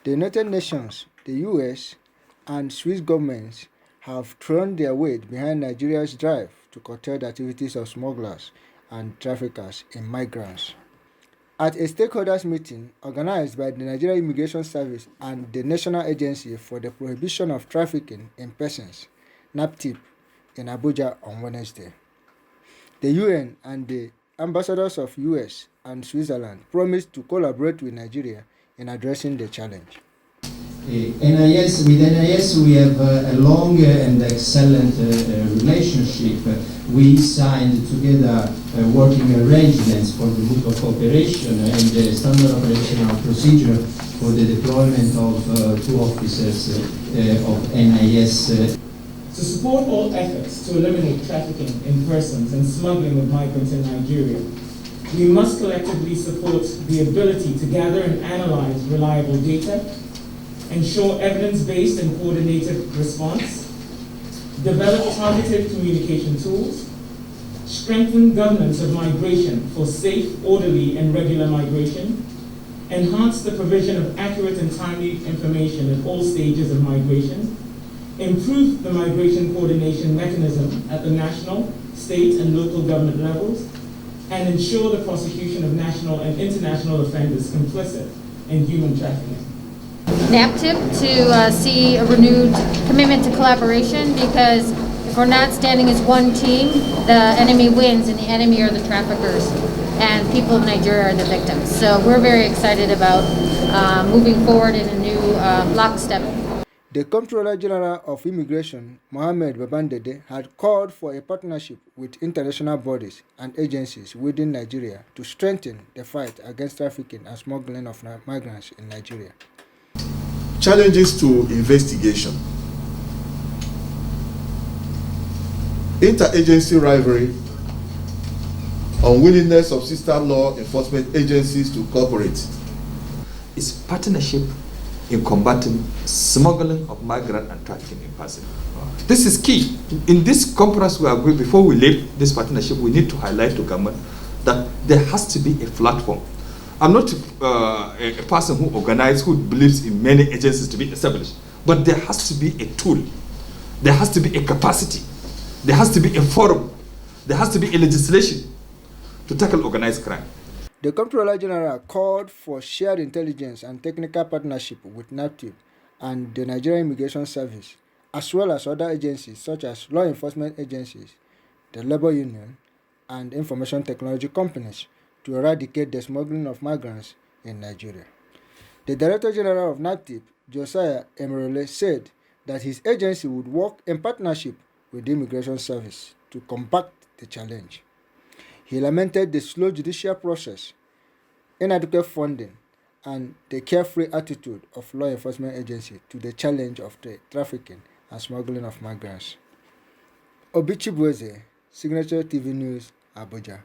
The United Nations, the US, and Swiss governments have thrown their weight behind Nigeria's drive to curtail the activities of smugglers and traffickers in migrants. At a stakeholders meeting organized by the Nigerian Immigration Service and the National Agency for the Prohibition of Trafficking in Persons, NAPTIP, in Abuja on Wednesday, the UN and the ambassadors of US and Switzerland promised to collaborate with Nigeria in addressing the challenge. With NIS we have a long and excellent relationship. We signed together working arrangements for the mutual cooperation and the standard operational procedure for the deployment of 2 officers of NIS. To support all efforts to eliminate trafficking in persons and smuggling of migrants in Nigeria, we must collectively support the ability to gather and analyze reliable data, ensure evidence-based and coordinated response, develop targeted communication tools, strengthen governance of migration for safe, orderly, and regular migration, enhance the provision of accurate and timely information at all stages of migration, improve the migration coordination mechanism at the national, state, and local government levels, and ensure the prosecution of national and international offenders complicit in human trafficking. NAPTIP to see a renewed commitment to collaboration, because if we're not standing as one team, the enemy wins, and the enemy are the traffickers, and people of Nigeria are the victims. So we're very excited about moving forward in a new lockstep. The Comptroller General of Immigration, Mohammed Babandede, had called for a partnership with international bodies and agencies within Nigeria to strengthen the fight against trafficking and smuggling of migrants in Nigeria. Challenges to investigation. Interagency rivalry, unwillingness of sister law enforcement agencies to cooperate. It's partnership in combating smuggling of migrant and trafficking in person. This is key. In this conference we agree, before we leave this partnership, we need to highlight to government that there has to be a platform. I'm not a person who organizes, who believes in many agencies to be established, but there has to be a tool, there has to be a capacity, there has to be a forum, there has to be a legislation to tackle organized crime. The Comptroller General called for shared intelligence and technical partnership with NAPTIP and the Nigerian Immigration Service, as well as other agencies such as law enforcement agencies, the labor union, and information technology companies to eradicate the smuggling of migrants in Nigeria. The Director General of NAPTIP, Josiah Emerole, said that his agency would work in partnership with the Immigration Service to combat the challenge. He lamented the slow judicial process, inadequate funding, and the carefree attitude of law enforcement agencies to the challenge of the trafficking and smuggling of migrants. Obichi Bueze, Signature TV News, Abuja.